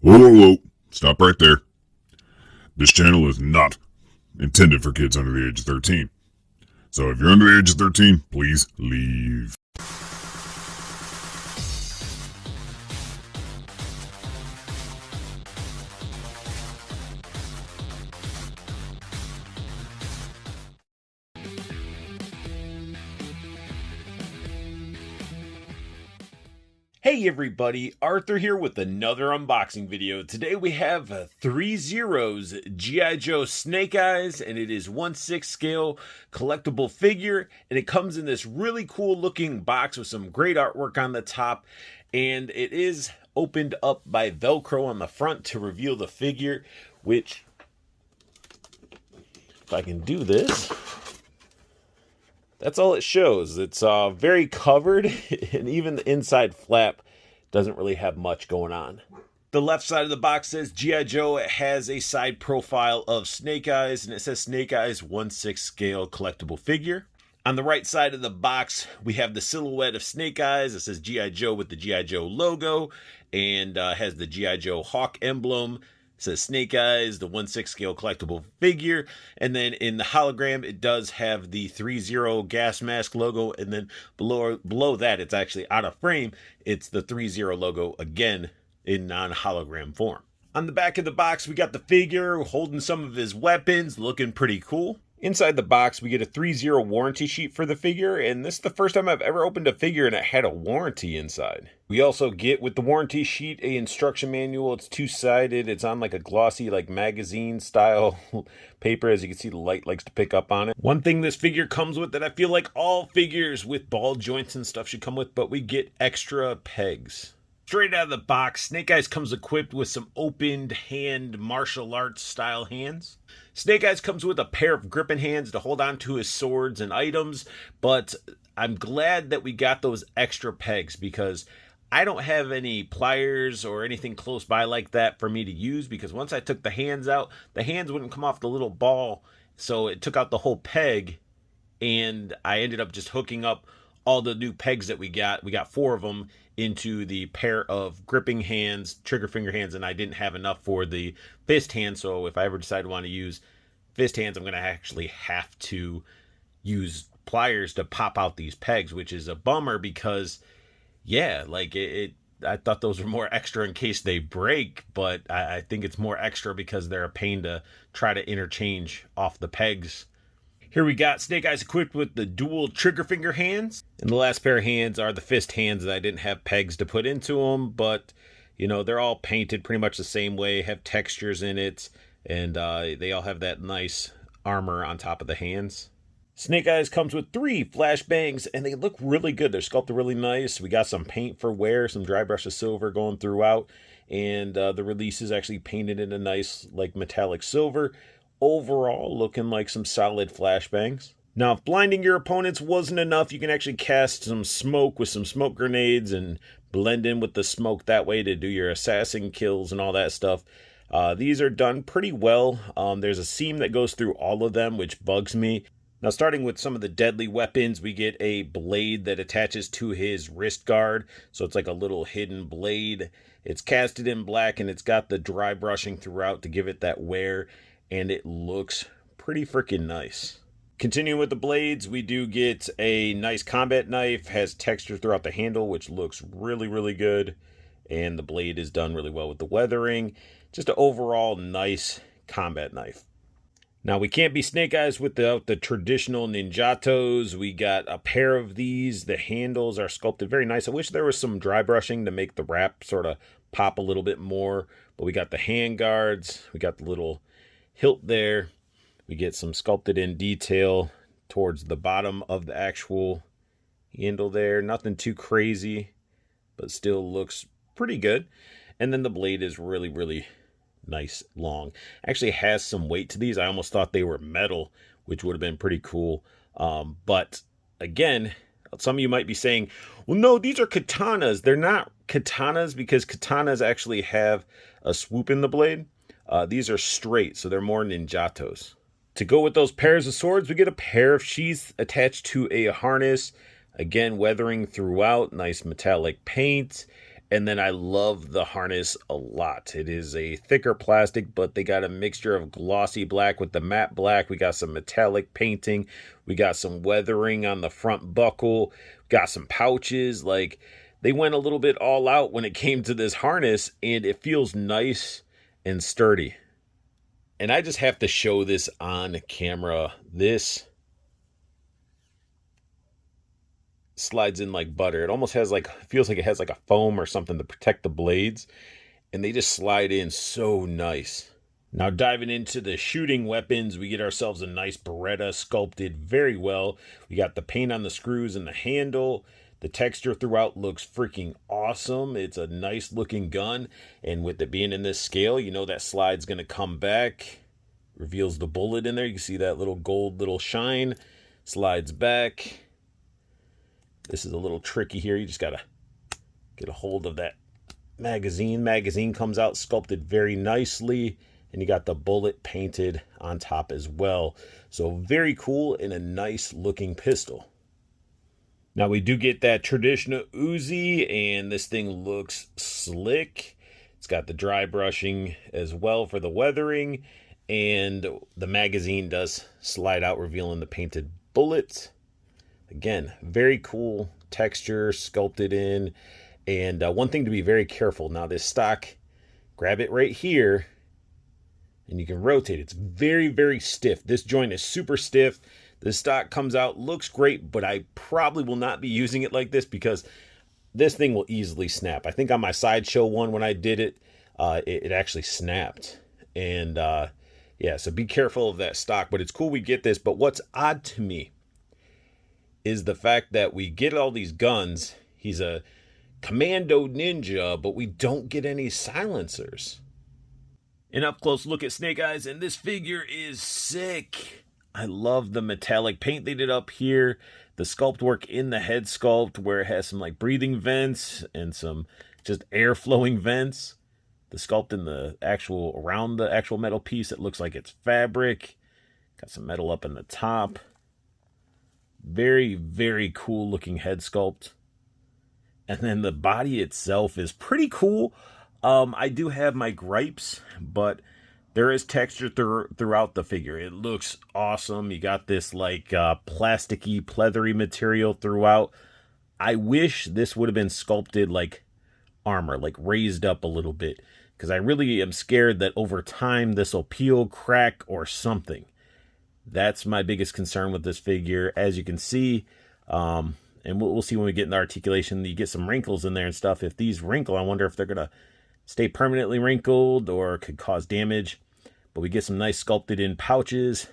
Whoa, whoa, whoa. Stop right there. This channel is not intended for kids under the age of 13. So if you're under the age of 13, please leave. Hey everybody, Arthur here with another unboxing video. Today we have Threezero's G.I. Joe Snakeeyes, and it is 1/6 scale collectible figure, and it comes in this really cool looking box with some great artwork on the top, and it is opened up by Velcro on the front to reveal the figure, which, if I can do this, that's all it shows. It's very covered, and even the inside flap doesn't really have much going on. The left side of the box says G.I. Joe. It has a side profile of Snakeeyes, and it says Snakeeyes 1/6 scale collectible figure. On the right side of the box, we have the silhouette of Snakeeyes. It says G.I. Joe with the G.I. Joe logo, and has the G.I. Joe hawk emblem. It says Snakeeyes, the 1/6 scale collectible figure. And then in the hologram, it does have the Threezero gas mask logo. And then below that, it's actually out of frame. It's the Threezero logo again in non-hologram form. On the back of the box, we got the figure holding some of his weapons, looking pretty cool. Inside the box, we get a Threezero warranty sheet for the figure, and this is the first time I've ever opened a figure and it had a warranty inside. We also get, with the warranty sheet, a instruction manual. It's two-sided. It's on like a glossy, like magazine style paper. As you can see, the light likes to pick up on it. One thing this figure comes with that I feel like all figures with ball joints and stuff should come with, but we get extra pegs. Straight out of the box, Snakeeyes comes equipped with some opened hand martial arts style hands. Snakeeyes comes with a pair of gripping hands to hold on to his swords and items, but I'm glad that we got those extra pegs because I don't have any pliers or anything close by like that for me to use, because once I took the hands out, the hands wouldn't come off the little ball, so it took out the whole peg, and I ended up just hooking up all the new pegs that we got. We got 4 of them into the pair of gripping hands, trigger finger hands, and I didn't have enough for the fist hand, so if I ever decide to want to use fist hands, I'm going to actually have to use pliers to pop out these pegs, which is a bummer because, yeah, like I thought those were more extra in case they break, but I think it's more extra because they're a pain to try to interchange off the pegs. Here we got Snakeeyes equipped with the dual trigger finger hands. And the last pair of hands are the fist hands that I didn't have pegs to put into them. But, you know, they're all painted pretty much the same way, have textures in it. And they all have that nice armor on top of the hands. Snakeeyes comes with 3 flashbangs, and they look really good. They're sculpted really nice. We got some paint for wear, some dry brush of silver going throughout. And the release is actually painted in a nice, like, metallic silver. Overall, looking like some solid flashbangs. Now, if blinding your opponents wasn't enough, you can actually cast some smoke with some smoke grenades and blend in with the smoke that way to do your assassin kills and all that stuff. These are done pretty well. There's a seam that goes through all of them, which bugs me. Now, starting with some of the deadly weapons, we get a blade that attaches to his wrist guard. So it's like a little hidden blade. It's casted in black, and it's got the dry brushing throughout to give it that wear. And it looks pretty freaking nice. Continuing with the blades, we do get a nice combat knife, has texture throughout the handle, which looks really, really good. And the blade is done really well with the weathering. Just an overall nice combat knife. Now, we can't be Snakeeyes without the traditional ninjatos. We got a pair of these. The handles are sculpted very nice. I wish there was some dry brushing to make the wrap sort of pop a little bit more. But we got the hand guards. We got the little hilt there. We get some sculpted in detail towards the bottom of the actual handle there. Nothing too crazy, but still looks pretty good. And then the blade is really, really nice, long. Actually has some weight to these. I almost thought they were metal, which would have been pretty cool. But again, some of you might be saying, well, no, these are katanas. They're not katanas because katanas actually have a swoop in the blade. These are straight, so they're more ninjatos. To go with those pairs of swords, we get a pair of sheaths attached to a harness. Again, weathering throughout, nice metallic paint. And then I love the harness a lot. It is a thicker plastic, but they got a mixture of glossy black with the matte black. We got some metallic painting. We got some weathering on the front buckle. Got some pouches. Like, they went a little bit all out when it came to this harness, and it feels nice and sturdy. And I just have to show this on camera. This slides in like butter. It almost has like, feels like it has like a foam or something to protect the blades, and they just slide in so nice. Now diving into the shooting weapons, we get ourselves a nice Beretta, sculpted very well. We got the paint on the screws and the handle. The texture throughout looks freaking awesome. It's a nice looking gun, and with it being in this scale, you know that slide's gonna come back. Reveals the bullet in there. You can see that little gold little shine. Slides back. This is a little tricky here. You just got to get a hold of that magazine. Magazine comes out sculpted very nicely. And you got the bullet painted on top as well. So very cool and a nice looking pistol. Now we do get that traditional Uzi, and this thing looks slick. It's got the dry brushing as well for the weathering. And the magazine does slide out, revealing the painted bullets. Again, very cool texture, sculpted in. And one thing to be very careful. Now this stock, grab it right here, and you can rotate. It's very, very stiff. This joint is super stiff. The stock comes out, looks great, but I probably will not be using it like this because this thing will easily snap. I think on my Sideshow one, when I did it, it actually snapped. And yeah, so be careful of that stock. But it's cool we get this. But what's odd to me is the fact that we get all these guns. He's a commando ninja, but we don't get any silencers. An up close look at Snakeeyes, and this figure is sick. I love the metallic paint they did up here. The sculpt work in the head sculpt where it has some like breathing vents and some just air flowing vents. The sculpt in the actual, around the actual metal piece, it looks like it's fabric. Got some metal up in the top. Very, very cool looking head sculpt. And then the body itself is pretty cool. I do have my gripes, but there is texture throughout the figure. It looks awesome. You got this like plasticky, pleathery material throughout. I wish this would have been sculpted like armor, like raised up a little bit, because I really am scared that over time this will peel, crack, or something. That's my biggest concern with this figure. As you can see, and we'll see when we get in the articulation, you get some wrinkles in there and stuff. If these wrinkle, I wonder if they're going to stay permanently wrinkled or could cause damage. But we get some nice sculpted in pouches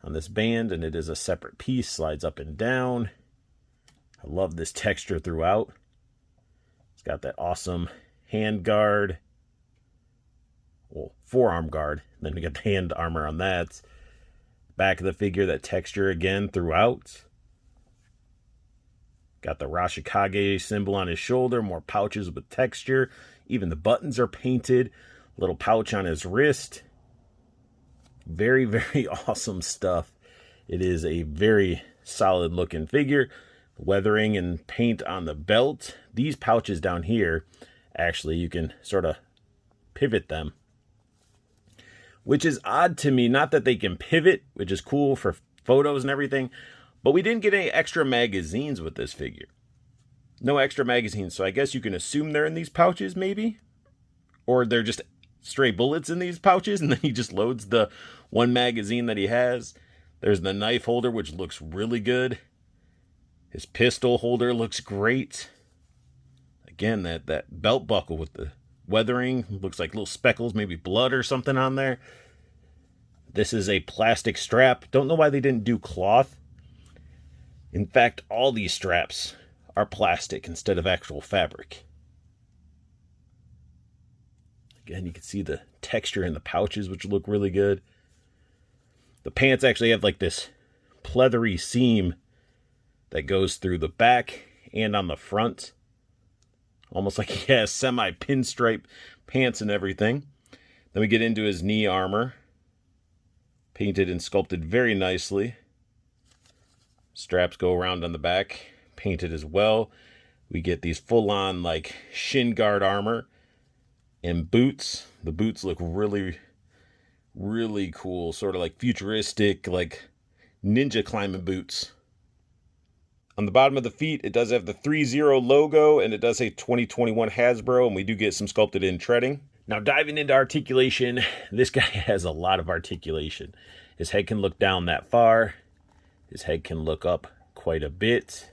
on this band, and it is a separate piece, slides up and down. I love this texture throughout. It's got that awesome hand guard, well, forearm guard. Then we got the hand armor on that. Back of the figure, that texture again throughout. Got the Arashikage symbol on his shoulder, more pouches with texture. Even the buttons are painted. Little pouch on his wrist. Very, very awesome stuff. It is a very solid looking figure. Weathering and paint on the belt. These pouches down here, actually, you can sort of pivot them, which is odd to me. Not that they can pivot, which is cool for photos and everything, but we didn't get any extra magazines with this figure. No extra magazines, so I guess you can assume they're in these pouches, maybe? Or they're just stray bullets in these pouches, and then he just loads the one magazine that he has. There's the knife holder, which looks really good. His pistol holder looks great. Again, that belt buckle with the weathering looks like little speckles, maybe blood or something on there. This is a plastic strap. Don't know why they didn't do cloth. In fact, all these straps are plastic instead of actual fabric. Again, you can see the texture in the pouches, which look really good. The pants actually have like this pleathery seam that goes through the back and on the front. Almost like he has semi-pinstripe pants and everything. Then we get into his knee armor. Painted and sculpted very nicely. Straps go around on the back. Painted as well. We get these full-on like shin guard armor and boots. The boots look really, really cool, sort of like futuristic, like ninja climbing boots. On the bottom of the feet, it does have the Threezero logo, and it does say 2021 Hasbro, and we do get some sculpted in treading. Now, diving into articulation, this guy has a lot of articulation. His head can look down that far. His head can look up quite a bit.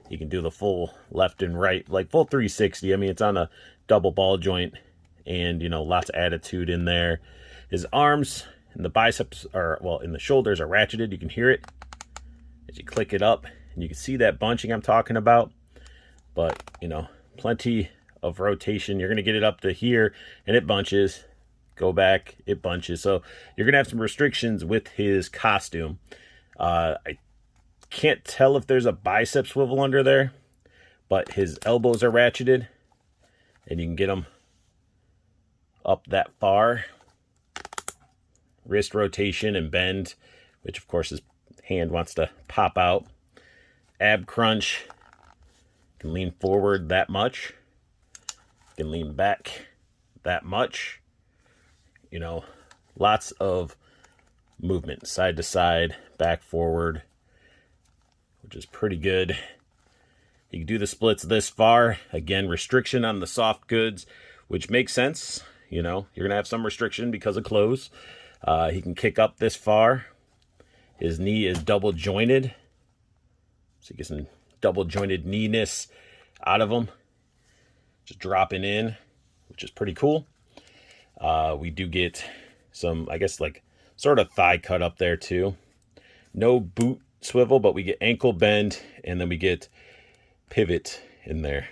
He can do the full left and right, like full 360. I mean, it's on a double ball joint, and, you know, lots of attitude in there. His arms and the biceps are, well, in the shoulders are ratcheted. You can hear it as you click it up. And you can see that bunching I'm talking about. But, you know, plenty of rotation. You're going to get it up to here, and it bunches. Go back, it bunches. So you're going to have some restrictions with his costume. I can't tell if there's a bicep swivel under there, but his elbows are ratcheted, and you can get them up that far. Wrist rotation and bend, which of course his hand wants to pop out. Ab crunch, can lean forward that much, can lean back that much. You know, lots of movement, side to side, back forward, which is pretty good. You can do the splits this far. Again, restriction on the soft goods, which makes sense. You know, you're gonna have some restriction because of clothes. He can kick up this far. His knee is double jointed, so you get some double jointed knee-ness out of him. Just dropping in, which is pretty cool. We do get some, I guess, like sort of thigh cut up there too. No boot swivel, but we get ankle bend, and then we get pivot in there.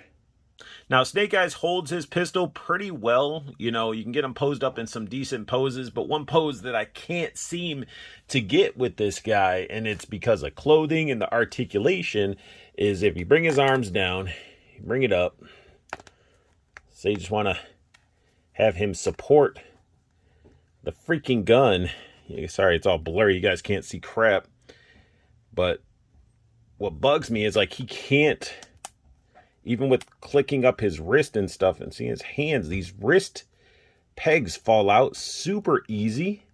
Now, Snakeeyes holds his pistol pretty well. You know, you can get him posed up in some decent poses, but one pose that I can't seem to get with this guy, and it's because of clothing and the articulation, is if you bring his arms down, you bring it up, say you just want to have him support the freaking gun. Sorry, it's all blurry. You guys can't see crap. But what bugs me is, like, he can't, even with clicking up his wrist and stuff and seeing his hands, these wrist pegs fall out super easy.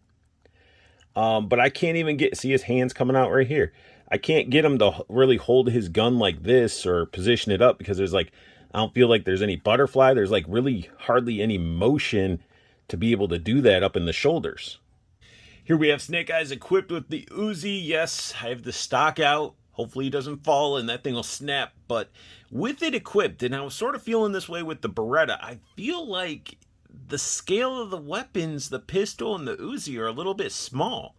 But I can't even see his hands coming out right here. I can't get him to really hold his gun like this or position it up, because there's like, I don't feel like there's any butterfly. There's like really hardly any motion to be able to do that up in the shoulders. Here we have Snakeeyes equipped with the Uzi. Yes, I have the stock out. Hopefully he doesn't fall and that thing will snap. But with it equipped, and I was sort of feeling this way with the Beretta, I feel like the scale of the weapons, the pistol and the Uzi, are a little bit small.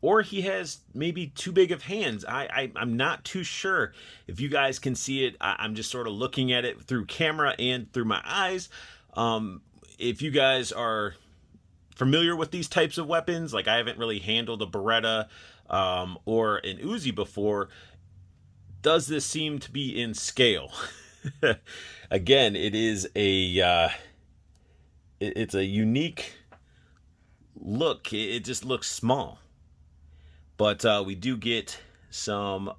Or he has maybe too big of hands. I'm not too sure if you guys can see it. I'm just sort of looking at it through camera and through my eyes. If you guys are familiar with these types of weapons, like I haven't really handled a Beretta or an Uzi before, does this seem to be in scale? Again, it is it's a unique look. It just looks small. But we do get some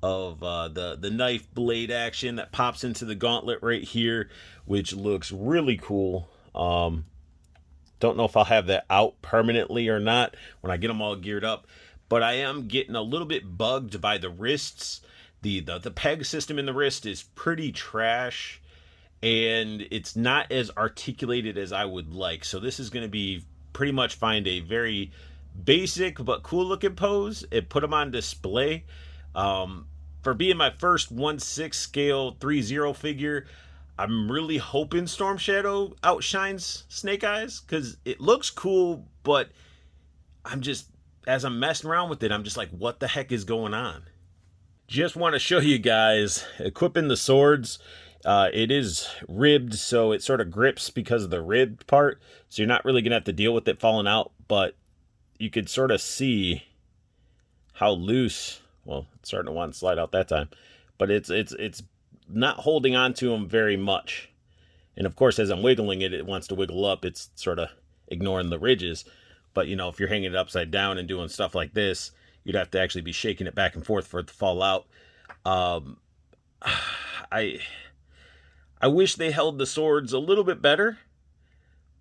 of the knife blade action that pops into the gauntlet right here, which looks really cool. Don't know if I'll have that out permanently or not when I get them all geared up, but I am getting a little bit bugged by the wrists. The peg system in the wrist is pretty trash, and it's not as articulated as I would like. So this is going to be pretty much find a very basic but cool looking pose and put them on display. For being my first 1/6 scale Threezero figure, I'm really hoping Storm Shadow outshines Snakeeyes, because it looks cool, but I'm just, as I'm messing around with it, I'm just like, what the heck is going on? Just want to show you guys equipping the swords. It is ribbed, so it sort of grips because of the ribbed part, so you're not really gonna have to deal with it falling out, but you could sort of see how loose, well, it's starting to want to slide out that time, but it's not holding on to them very much. And of course, as I'm wiggling it, it wants to wiggle up. It's sort of ignoring the ridges. But, you know, if you're hanging it upside down and doing stuff like this, you'd have to actually be shaking it back and forth for it to fall out. I wish they held the swords a little bit better,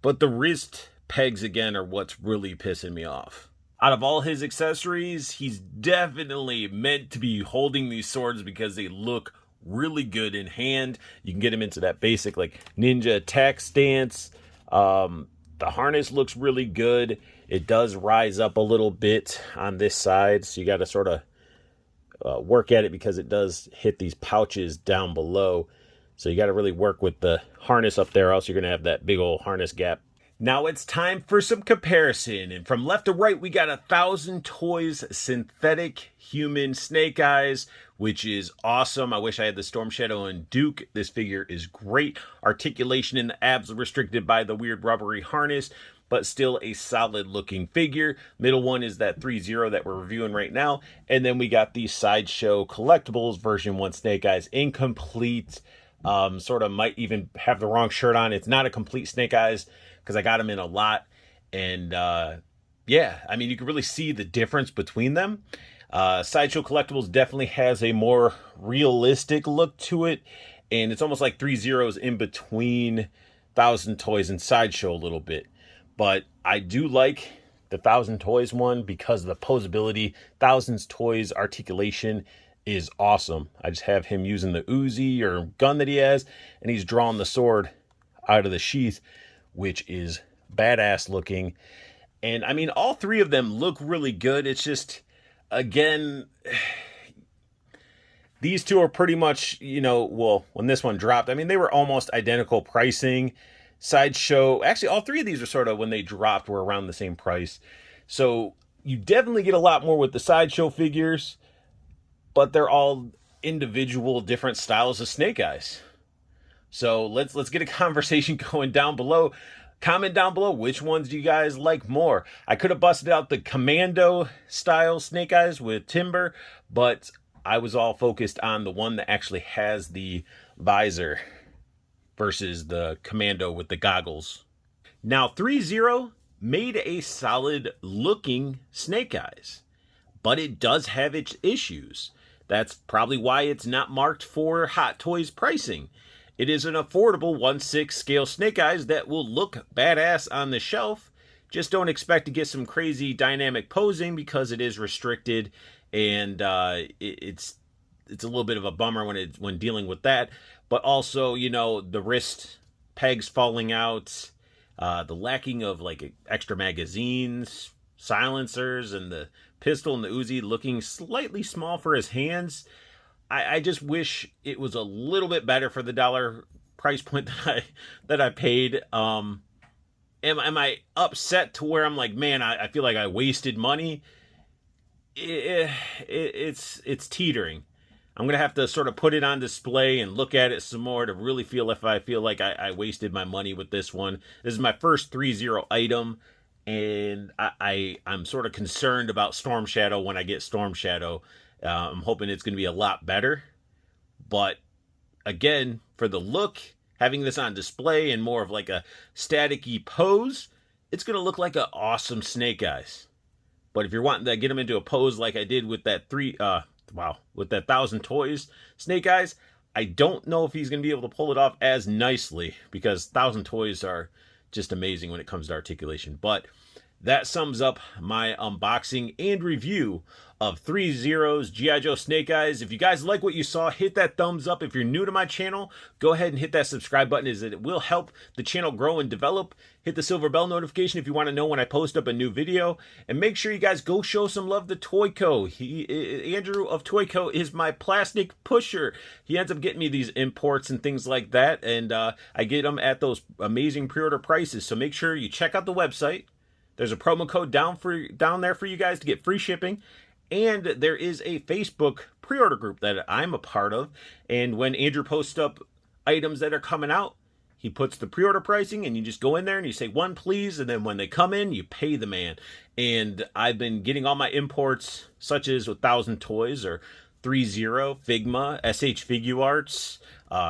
but the wrist pegs again are what's really pissing me off. Out of all his accessories, he's definitely meant to be holding these swords because they look really good in hand. You can get him into that basic like ninja attack stance. The harness looks really good. It does rise up a little bit on this side, so you got to sort of work at it because it does hit these pouches down below. So you got to really work with the harness up there, else you're going to have that big old harness gap. Now it's time for some comparison. And from left to right, we got 1,000 Toys synthetic human Snakeeyes, which is awesome. I wish I had the Storm Shadow and Duke. This figure is great. Articulation in the abs restricted by the weird rubbery harness, but still a solid looking figure. Middle one is that Threezero that we're reviewing right now. And then we got the Sideshow Collectibles version 1 Snakeeyes, incomplete. Sort of might even have the wrong shirt on. It's not a complete Snakeeyes because I got them in a lot. And yeah, I mean, you can really see the difference between them. Sideshow Collectibles definitely has a more realistic look to it. And it's almost like Threezero's in between 1,000 Toys and Sideshow a little bit. But I do like the 1,000 Toys one because of the posability. 1,000 Toys articulation is awesome. I just have him using the Uzi or gun that he has, and he's drawing the sword out of the sheath, which is badass looking. And I mean, all three of them look really good. It's just, again, these two are pretty much, you know, well, when this one dropped, I mean, they were almost identical pricing. Sideshow, actually, all three of these are sort of, when they dropped, were around the same price. So you definitely get a lot more with the Sideshow figures, but they're all individual different styles of Snakeeyes. So let's get a conversation going down below. Comment down below, which ones do you guys like more? I could have busted out the Commando style Snakeeyes with Timber, but I was all focused on the one that actually has the visor versus the Commando with the goggles. Now, Threezero made a solid looking Snakeeyes, but it does have its issues. That's probably why it's not marked for Hot Toys pricing. It is an affordable 1/6 scale Snakeeyes that will look badass on the shelf. Just don't expect to get some crazy dynamic posing because it is restricted, and it's a little bit of a bummer when dealing with that. But also, you know, the wrist pegs falling out, the lacking of like extra magazines, silencers, and the pistol and the Uzi looking slightly small for his hands. I just wish it was a little bit better for the dollar price point that I paid. Am I upset to where I'm like, man, I feel like I wasted money? It's teetering. I'm gonna have to sort of put it on display and look at it some more to really feel if I feel like I wasted my money with this one. This is my first Threezero item, and I'm sort of concerned about Storm Shadow when I get Storm Shadow. I'm hoping it's going to be a lot better. But again, for the look, having this on display and more of like a static-y pose, it's going to look like an awesome Snakeeyes. But if you're wanting to get them into a pose like I did with that with that 1,000 Toys Snakeeyes, I don't know if he's going to be able to pull it off as nicely because 1,000 Toys are just amazing when it comes to articulation. But that sums up my unboxing and review of Threezero's G.I. Joe Snakeeyes. If you guys like what you saw, hit that thumbs up. If you're new to my channel, go ahead and hit that subscribe button, as it will help the channel grow and develop. Hit the silver bell notification if you want to know when I post up a new video. And make sure you guys go show some love to Toyco. Andrew of Toyco is my plastic pusher. He ends up getting me these imports and things like that, and I get them at those amazing pre-order prices. So make sure you check out the website. There's a promo code down there for you guys to get free shipping. And there is a Facebook pre-order group that I'm a part of. And when Andrew posts up items that are coming out, he puts the pre-order pricing, and you just go in there and you say one please, and then when they come in, you pay the man. And I've been getting all my imports, such as with 1,000 Toys or Threezero, Figma, SH Figuarts,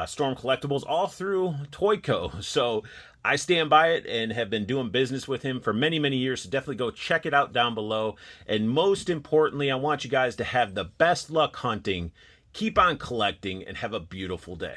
Storm Collectibles, all through Toyco. So I stand by it and have been doing business with him for many, many years. So definitely go check it out down below. And most importantly, I want you guys to have the best luck hunting, Keep on collecting and have a beautiful day.